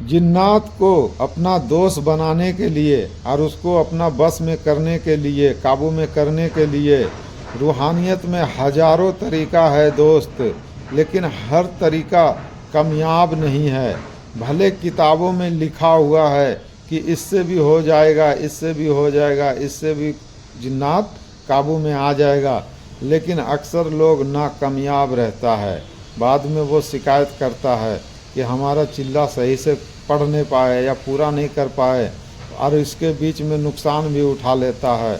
जिन्नात को अपना दोस्त बनाने के लिए और उसको अपना बस में करने के लिए, काबू में करने के लिए रूहानियत में हजारों तरीका है दोस्त, लेकिन हर तरीका कामयाब नहीं है। भले किताबों में लिखा हुआ है कि इससे भी हो जाएगा, इससे भी हो जाएगा, इससे भी जिन्नात काबू में आ जाएगा, लेकिन अक्सर लोग नाकामयाब रहता है। बाद में वो शिकायत करता है कि हमारा चिल्ला सही से पढ़ नहीं पाए या पूरा नहीं कर पाए, और इसके बीच में नुकसान भी उठा लेता है।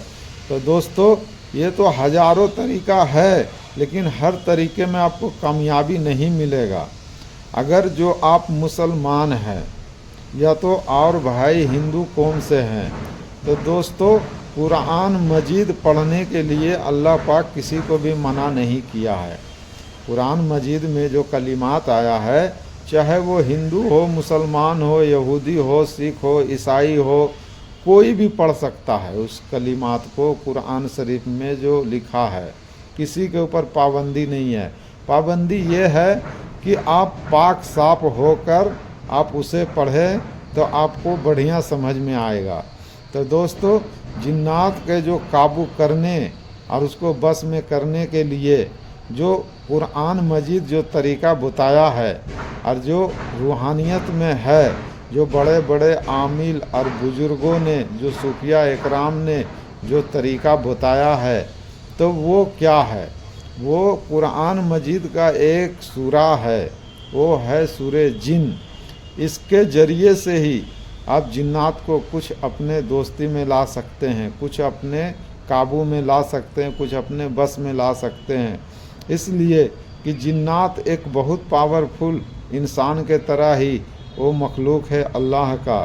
तो दोस्तों, ये तो हजारों तरीका है, लेकिन हर तरीके में आपको कामयाबी नहीं मिलेगा। अगर जो आप मुसलमान हैं या तो और भाई हिंदू कौम से हैं, तो दोस्तों कुरान मजीद पढ़ने के लिए अल्लाह पाक किसी को भी मना नहीं किया है। कुरान मजीद में जो कलिमात आया है, चाहे वो हिंदू हो, मुसलमान हो, यहूदी हो, सिख हो, ईसाई हो, कोई भी पढ़ सकता है उस कलिमात को। कुरान शरीफ में जो लिखा है, किसी के ऊपर पाबंदी नहीं है। पाबंदी ये है कि आप पाक साफ होकर आप उसे पढ़ें तो आपको बढ़िया समझ में आएगा। तो दोस्तों, जिन्नात के जो काबू करने और उसको बस में करने के लिए जो कुरान मजीद जो तरीका बताया है और जो रूहानियत में है, जो बड़े बड़े आमिल और बुजुर्गों ने, जो सूफिया इकराम ने जो तरीका बताया है, तो वो क्या है? वो कुरान मजीद का एक सूरा है, वो है सूरे जिन। इसके ज़रिए से ही आप जिन्नात को कुछ अपने दोस्ती में ला सकते हैं, कुछ अपने काबू में ला सकते हैं, कुछ अपने बस में ला सकते हैं। इसलिए कि जिन्नात एक बहुत पावरफुल इंसान के तरह ही वो मखलूक है अल्लाह का,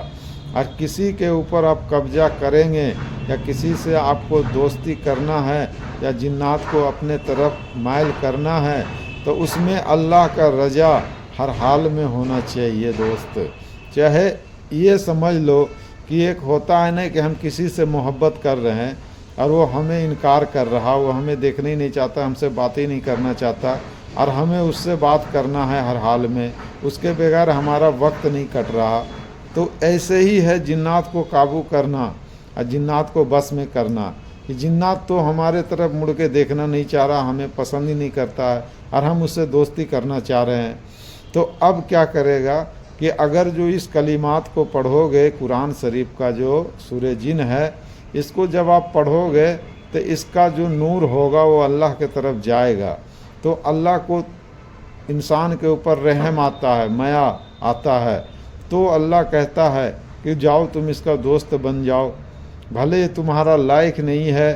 और किसी के ऊपर आप कब्जा करेंगे या किसी से आपको दोस्ती करना है या जिन्नात को अपने तरफ माइल करना है, तो उसमें अल्लाह का रजा हर हाल में होना चाहिए दोस्त। चाहे ये समझ लो कि एक होता है ना कि हम किसी से मोहब्बत कर रहे हैं और वो हमें इनकार कर रहा, वो हमें देखना ही नहीं चाहता, हमसे बात ही नहीं करना चाहता, और हमें उससे बात करना है हर हाल में, उसके बगैर हमारा वक्त नहीं कट रहा। तो ऐसे ही है जिन्नात को काबू करना और जिन्नात को बस में करना। कि जिन्नात तो हमारे तरफ मुड़ के देखना नहीं चाह रहा, हमें पसंद ही नहीं करता है, और हम उससे दोस्ती करना चाह रहे हैं। तो अब क्या करेगा कि अगर जो इस कलिमात को पढ़ोगे, कुरान शरीफ का जो सूरे जिन है, इसको जब आप पढ़ोगे तो इसका जो नूर होगा वो अल्लाह के तरफ जाएगा। तो अल्लाह को इंसान के ऊपर रहम आता है, माया आता है, तो अल्लाह कहता है कि जाओ तुम इसका दोस्त बन जाओ। भले ये तुम्हारा लायक नहीं है,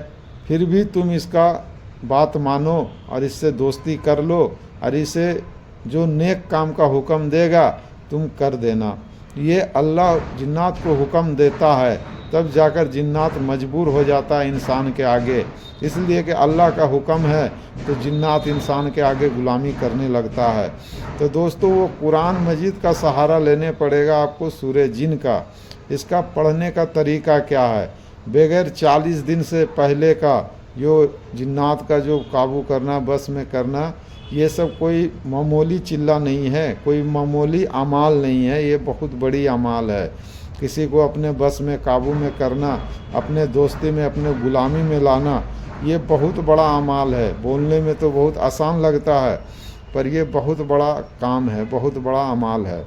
फिर भी तुम इसका बात मानो और इससे दोस्ती कर लो, और इसे जो नेक काम का हुक्म देगा तुम कर देना। ये अल्लाह जिन्नात को हुक्म देता है, तब जाकर जिन्नात मजबूर हो जाता है इंसान के आगे। इसलिए कि अल्लाह का हुक्म है तो जिन्नात इंसान के आगे गुलामी करने लगता है। तो दोस्तों, वो कुरान मजीद का सहारा लेने पड़ेगा आपको, सूरे जिन का। इसका पढ़ने का तरीका क्या है? बगैर 40 दिन से पहले का जो जिन्नात का जो काबू करना, बस में करना, ये सब कोई मामूली चिल्ला नहीं है, कोई मामूली अमाल नहीं है, ये बहुत बड़ी अमाल है। किसी को अपने बस में, काबू में करना, अपने दोस्ती में, अपने गुलामी में लाना, ये बहुत बड़ा अमाल है। बोलने में तो बहुत आसान लगता है, पर ये बहुत बड़ा काम है, बहुत बड़ा अमाल है।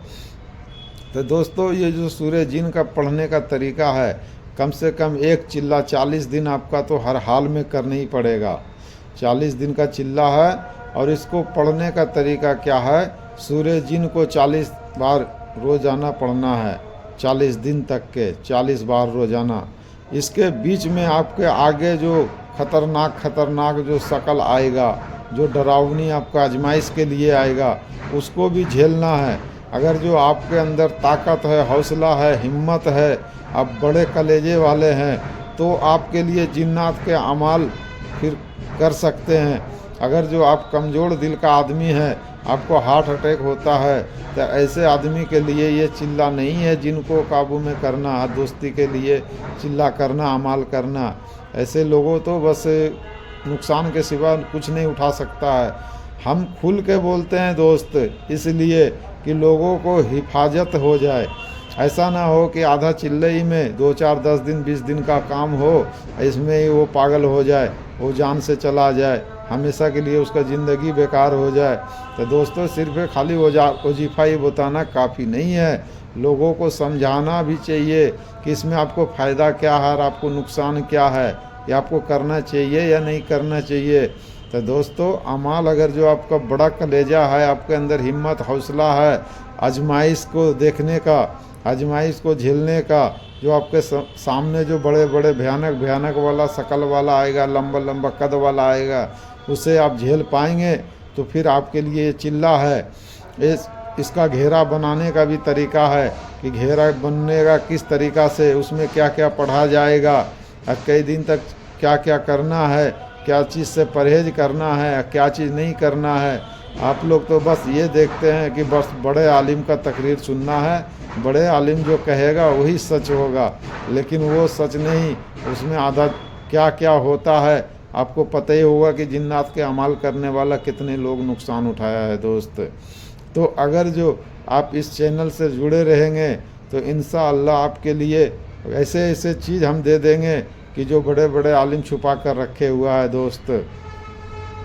तो दोस्तों, ये जो सूरे जिन का पढ़ने का तरीका है, कम से कम एक चिल्ला 40 दिन आपका तो हर हाल में करना ही पड़ेगा। 40 दिन का चिल्ला है, और इसको पढ़ने का तरीका क्या है? सूरे जिन को 40 बार रोज़ाना पढ़ना है, 40 दिन तक के 40 बार रोज़ाना। इसके बीच में आपके आगे जो खतरनाक जो शकल आएगा, जो डरावनी आपका आजमाइश के लिए आएगा, उसको भी झेलना है। अगर जो आपके अंदर ताकत है, हौसला है, हिम्मत है, आप बड़े कलेजे वाले हैं, तो आपके लिए जिन्नात के अमाल फिर कर सकते हैं। अगर जो आप कमज़ोर दिल का आदमी है, आपको हार्ट अटैक होता है, तो ऐसे आदमी के लिए ये चिल्ला नहीं है जिनको काबू में करना, दोस्ती के लिए चिल्ला करना, अमाल करना। ऐसे लोगों तो बस नुकसान के सिवा कुछ नहीं उठा सकता है। ہم کھل کے بولتے ہیں دوست اس لیے کہ لوگوں کو حفاظت ہو جائے. ایسا نہ ہو کہ آدھا چلے ہی میں 2 4 10 دن 20 دن کا کام ہو، اس میں ہی وہ پاگل ہو جائے، وہ جان سے چلا جائے، ہمیشہ کے لیے اس کا زندگی بیکار ہو جائے. تو دوستو صرف خالی وظیفہ ہی بتانا کافی نہیں ہے، لوگوں کو سمجھانا بھی چاہیے کہ اس میں آپ کو فائدہ کیا ہے اور آپ کو نقصان کیا ہے، یہ آپ کو کرنا چاہیے یا نہیں کرنا چاہیے. تو دوستو اعمال اگر جو آپ کا بڑا کلیجہ ہے، آپ کے اندر ہمت حوصلہ ہے آزمائش کو دیکھنے کا، آزمائش کو جھیلنے کا، جو آپ کے سامنے جو بڑے بڑے بھیانک والا شکل والا آئے گا، لمبا لمبا قد والا آئے گا، اسے آپ جھیل پائیں گے تو پھر آپ کے لیے یہ چلہ ہے. اس کا گھیرا بنانے کا بھی طریقہ ہے کہ گھیرا بننے گا کس طریقہ سے، اس میں کیا کیا پڑھا جائے گا، اور کئی دن تک کیا کیا کرنا ہے، کیا چیز سے پرہیز کرنا ہے، کیا چیز نہیں کرنا ہے. آپ لوگ تو بس یہ دیکھتے ہیں کہ بس بڑے عالم کا تقریر سننا ہے، بڑے عالم جو کہے گا وہی سچ ہوگا، لیکن وہ سچ نہیں، اس میں آدھا کیا کیا ہوتا ہے آپ کو پتہ ہی ہوگا کہ جنات کے عمل کرنے والا کتنے لوگ نقصان اٹھایا ہے دوست. تو اگر جو آپ اس چینل سے جڑے رہیں گے تو انشاءاللہ آپ کے لیے ایسے ایسے چیز ہم دے دیں گے کہ جو بڑے بڑے عالم چھپا کر رکھے ہوا ہے دوست.